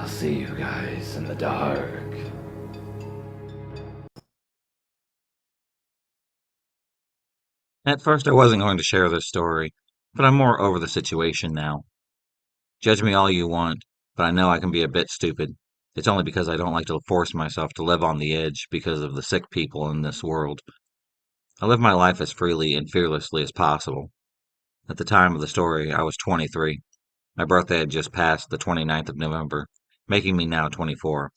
see you guys in the dark. At first, I wasn't going to share this story, but I'm more over the situation now. Judge me all you want, but I know I can be a bit stupid. It's only because I don't like to force myself to live on the edge because of the sick people in this world. I live my life as freely and fearlessly as possible. At the time of the story, I was 23. My birthday had just passed the 29th of November, making me now 24.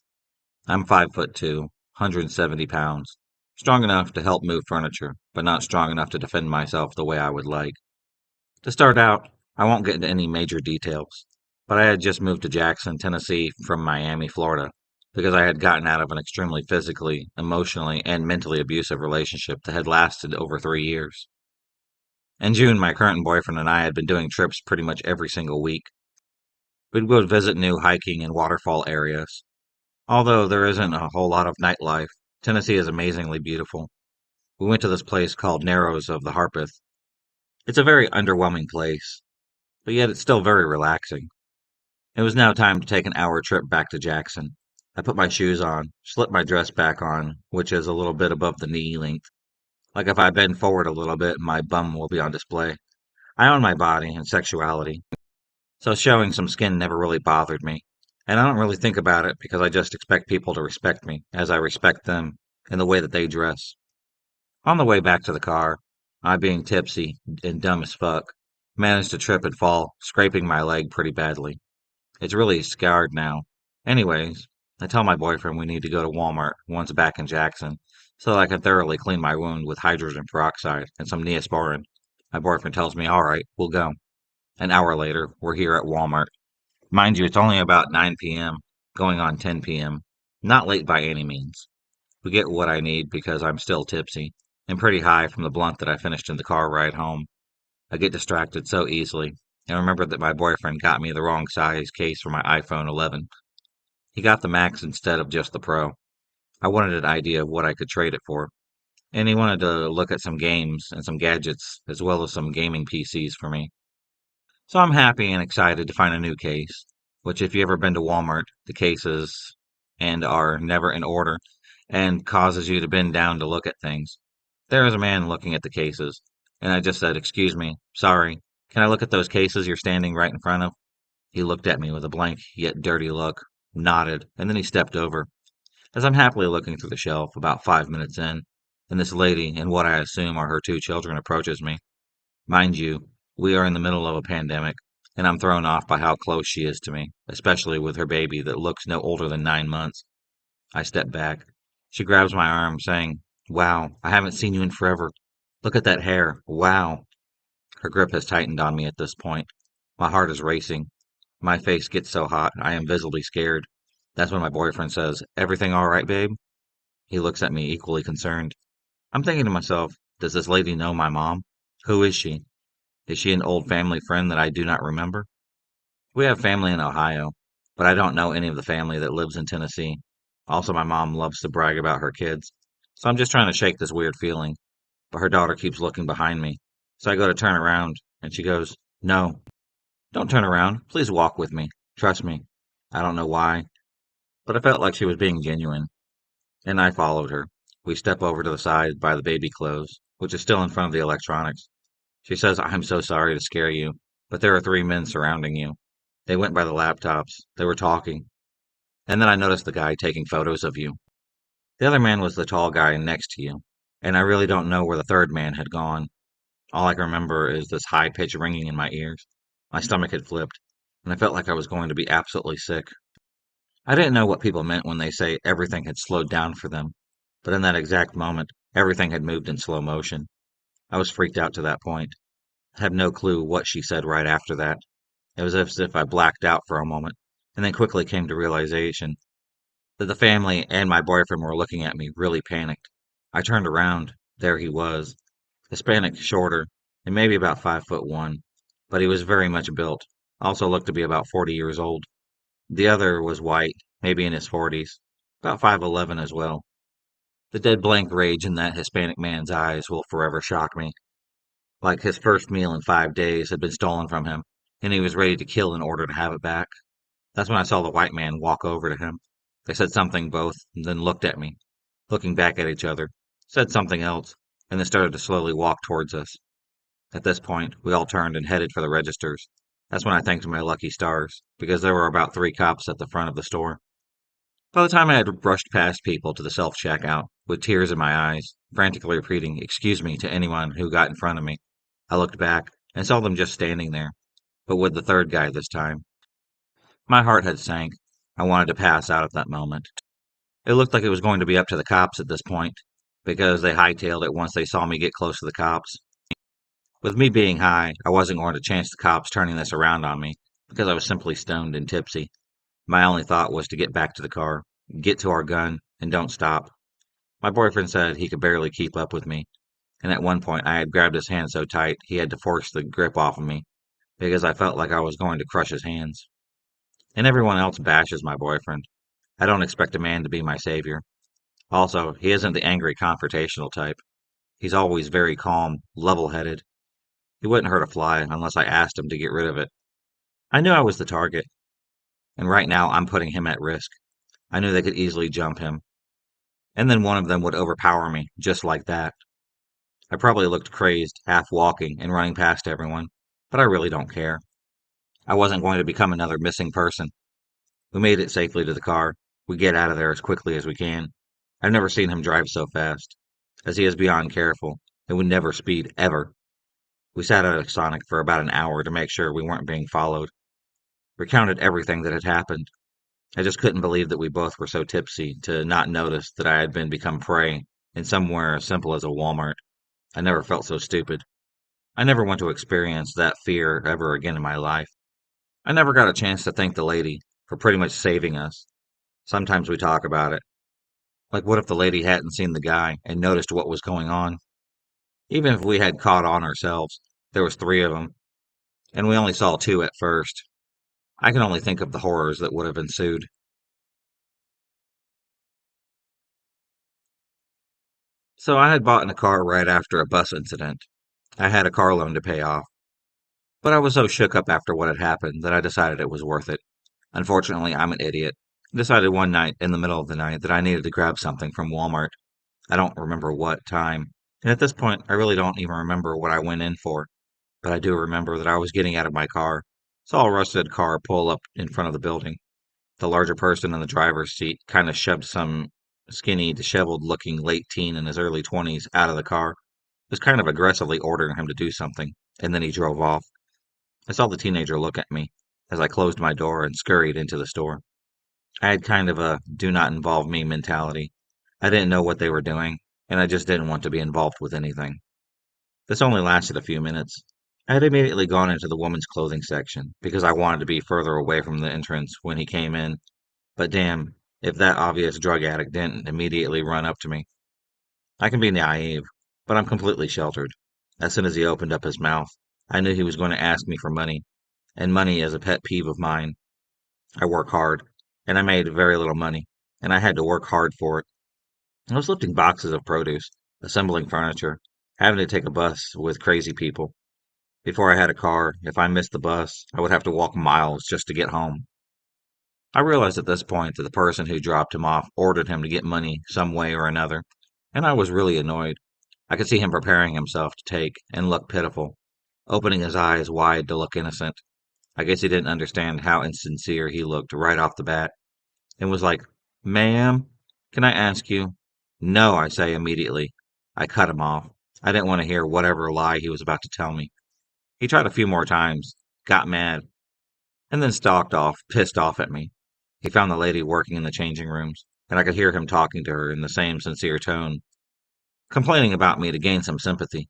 I'm 5'2", 170 pounds, strong enough to help move furniture, but not strong enough to defend myself the way I would like. To start out, I won't get into any major details, but I had just moved to Jackson, Tennessee from Miami, Florida, because I had gotten out of an extremely physically, emotionally, and mentally abusive relationship that had lasted over 3 years. In June, my current boyfriend and I had been doing trips pretty much every single week. We'd go visit new hiking and waterfall areas. Although there isn't a whole lot of nightlife, Tennessee is amazingly beautiful. We went to this place called Narrows of the Harpeth. It's a very underwhelming place, but yet it's still very relaxing. It was now time to take an hour trip back to Jackson. I put my shoes on, slipped my dress back on, which is a little bit above the knee length. Like if I bend forward a little bit, my bum will be on display. I own my body and sexuality, so showing some skin never really bothered me. And I don't really think about it because I just expect people to respect me as I respect them in the way that they dress. On the way back to the car, I, being tipsy and dumb as fuck, managed to trip and fall, scraping my leg pretty badly. It's really scarred now. Anyways, I tell my boyfriend we need to go to Walmart once back in Jackson so that I can thoroughly clean my wound with hydrogen peroxide and some Neosporin. My boyfriend tells me, all right, we'll go. An hour later, we're here at Walmart. Mind you, it's only about 9 p.m., going on 10 p.m. Not late by any means. We get what I need because I'm still tipsy and pretty high from the blunt that I finished in the car ride home. I get distracted so easily and remember that my boyfriend got me the wrong size case for my iPhone 11. He got the Max instead of just the Pro. I wanted an idea of what I could trade it for, and he wanted to look at some games and some gadgets as well as some gaming PCs for me. So I'm happy and excited to find a new case, which if you ever been to Walmart, the cases and are never in order and causes you to bend down to look at things. There is a man looking at the cases, and I just said, "Excuse me, sorry. Can I look at those cases you're standing right in front of?" He looked at me with a blank yet dirty look, nodded, and then he stepped over. As I'm happily looking through the shelf, about 5 minutes in, and this lady and what I assume are her two children approaches me. Mind you, we are in the middle of a pandemic, and I'm thrown off by how close she is to me, especially with her baby that looks no older than 9 months. I step back. She grabs my arm, saying, "Wow, I haven't seen you in forever. Look at that hair. Wow." Her grip has tightened on me at this point. My heart is racing. My face gets so hot, I am visibly scared. That's when my boyfriend says, "Everything all right, babe?" He looks at me equally concerned. I'm thinking to myself, does this lady know my mom? Who is she? Is she an old family friend that I do not remember? We have family in Ohio, but I don't know any of the family that lives in Tennessee. Also, my mom loves to brag about her kids, so I'm just trying to shake this weird feeling. But her daughter keeps looking behind me, so I go to turn around, and she goes, "No, don't turn around. Please walk with me. Trust me." I don't know why, but I felt like she was being genuine, and I followed her. We step over to the side by the baby clothes, which is still in front of the electronics. She says, "I'm so sorry to scare you, but there are three men surrounding you. They went by the laptops. They were talking. And then I noticed the guy taking photos of you. The other man was the tall guy next to you. And I really don't know where the third man had gone. All I can remember is this high pitched ringing in my ears. My stomach had flipped, and I felt like I was going to be absolutely sick. I didn't know what people meant when they say everything had slowed down for them. But in that exact moment, everything had moved in slow motion. I was freaked out to that point. I have no clue what she said right after that. It was as if I blacked out for a moment, and then quickly came to realization that the family and my boyfriend were looking at me, really panicked. I turned around. There he was, Hispanic, shorter, and maybe about 5'1", but he was very much built. Also looked to be about 40 years old. The other was white, maybe in his 40s, about 5'11" as well. The dead blank rage in that Hispanic man's eyes will forever shock me. Like his first meal in 5 days had been stolen from him, and he was ready to kill in order to have it back. That's when I saw the white man walk over to him. They said something both, and then looked at me, looking back at each other, said something else, and then started to slowly walk towards us. At this point, we all turned and headed for the registers. That's when I thanked my lucky stars, because there were about 3 cops at the front of the store. By the time I had brushed past people to the self-checkout, with tears in my eyes, frantically repeating, "Excuse me," to anyone who got in front of me, I looked back and saw them just standing there, but with the third guy this time. My heart had sank. I wanted to pass out at that moment. It looked like it was going to be up to the cops at this point, because they hightailed it once they saw me get close to the cops. With me being high, I wasn't going to chance the cops turning this around on me, because I was simply stoned and tipsy. My only thought was to get back to the car, get to our gun, and don't stop. My boyfriend said he could barely keep up with me, and at one point I had grabbed his hand so tight he had to force the grip off of me, because I felt like I was going to crush his hands. And everyone else bashes my boyfriend. I don't expect a man to be my savior. Also, he isn't the angry confrontational type. He's always very calm, level-headed. He wouldn't hurt a fly unless I asked him to get rid of it. I knew I was the target, and right now I'm putting him at risk. I knew they could easily jump him, and then one of them would overpower me, just like that. I probably looked crazed, half walking and running past everyone, but I really don't care. I wasn't going to become another missing person. We made it safely to the car. We get out of there as quickly as we can. I've never seen him drive so fast, as he is beyond careful and would never speed ever. We sat at a Sonic for about an hour to make sure we weren't being followed. Recounted everything that had happened. I just couldn't believe that we both were so tipsy to not notice that I had been become prey in somewhere as simple as a Walmart. I never felt so stupid. I never want to experience that fear ever again in my life. I never got a chance to thank the lady for pretty much saving us. Sometimes we talk about it. Like, what if the lady hadn't seen the guy and noticed what was going on? Even if we had caught on ourselves, there was 3 of them, and we only saw 2 at first. I can only think of the horrors that would have ensued. So I had bought in a car right after a bus incident. I had a car loan to pay off, but I was so shook up after what had happened that I decided it was worth it. Unfortunately, I'm an idiot. I decided one night in the middle of the night that I needed to grab something from Walmart. I don't remember what time. And at this point, I really don't even remember what I went in for. But I do remember that I was getting out of my car, saw a rusted car pull up in front of the building. The larger person in the driver's seat kind of shoved some skinny, disheveled looking late teen in his early 20s out of the car, was kind of aggressively ordering him to do something, and then he drove off. I saw the teenager look at me as I closed my door and scurried into the store. I had kind of a do not involve me mentality. I didn't know what they were doing, and I just didn't want to be involved with anything. This only lasted a few minutes. I had immediately gone into the woman's clothing section because I wanted to be further away from the entrance when he came in, but damn, if that obvious drug addict didn't immediately run up to me. I can be naive, but I'm completely sheltered. As soon as he opened up his mouth, I knew he was going to ask me for money, and money is a pet peeve of mine. I work hard, and I made very little money, and I had to work hard for it. I was lifting boxes of produce, assembling furniture, having to take a bus with crazy people. Before I had a car, if I missed the bus, I would have to walk miles just to get home. I realized at this point that the person who dropped him off ordered him to get money some way or another, and I was really annoyed. I could see him preparing himself to take and look pitiful, opening his eyes wide to look innocent. I guess he didn't understand how insincere he looked right off the bat, and was like, "Ma'am, can I ask you?" "No," I say immediately. I cut him off. I didn't want to hear whatever lie he was about to tell me. He tried a few more times, got mad, and then stalked off, pissed off at me. He found the lady working in the changing rooms, and I could hear him talking to her in the same sincere tone, complaining about me to gain some sympathy.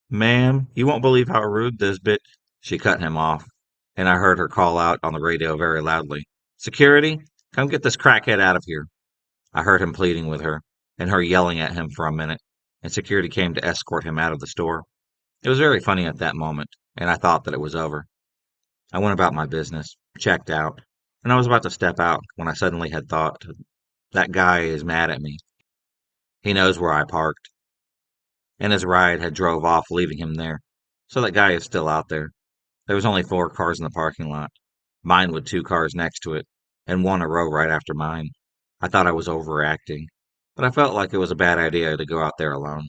"Ma'am, you won't believe how rude this bit—" She cut him off, and I heard her call out on the radio very loudly, "Security, come get this crackhead out of here." I heard him pleading with her, and her yelling at him for a minute, and security came to escort him out of the store. It was very funny at that moment, and I thought that it was over. I went about my business, checked out, and I was about to step out when I suddenly had thought, that guy is mad at me. He knows where I parked, and his ride had drove off leaving him there. So that guy is still out there. There was only 4 cars in the parking lot. mine with two cars next to it, and one a row right after mine. I thought I was overreacting, but I felt like it was a bad idea to go out there alone.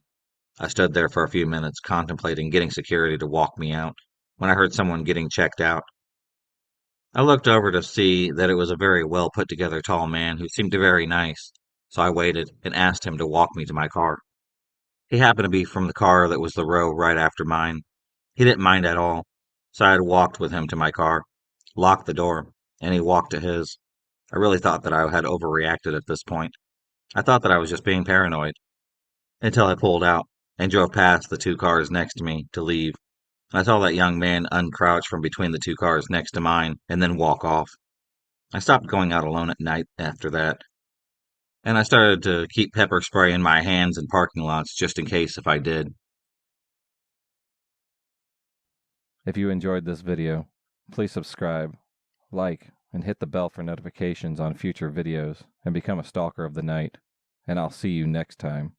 I stood there for a few minutes contemplating getting security to walk me out when I heard someone getting checked out. I looked over to see that it was a very well put together tall man who seemed very nice, so I waited and asked him to walk me to my car. He happened to be from the car that was the row right after mine. He didn't mind at all, so I had walked with him to my car, locked the door, and he walked to his. I really thought that I had overreacted at this point. I thought that I was just being paranoid until I pulled out and drove past the two cars next to me to leave. I saw that young man uncrouch from between the two cars next to mine and then walk off. I stopped going out alone at night after that, and I started to keep pepper spray in my hands in parking lots just in case if I did. If you enjoyed this video, please subscribe, like, and hit the bell for notifications on future videos and become a stalker of the night. And I'll see you next time.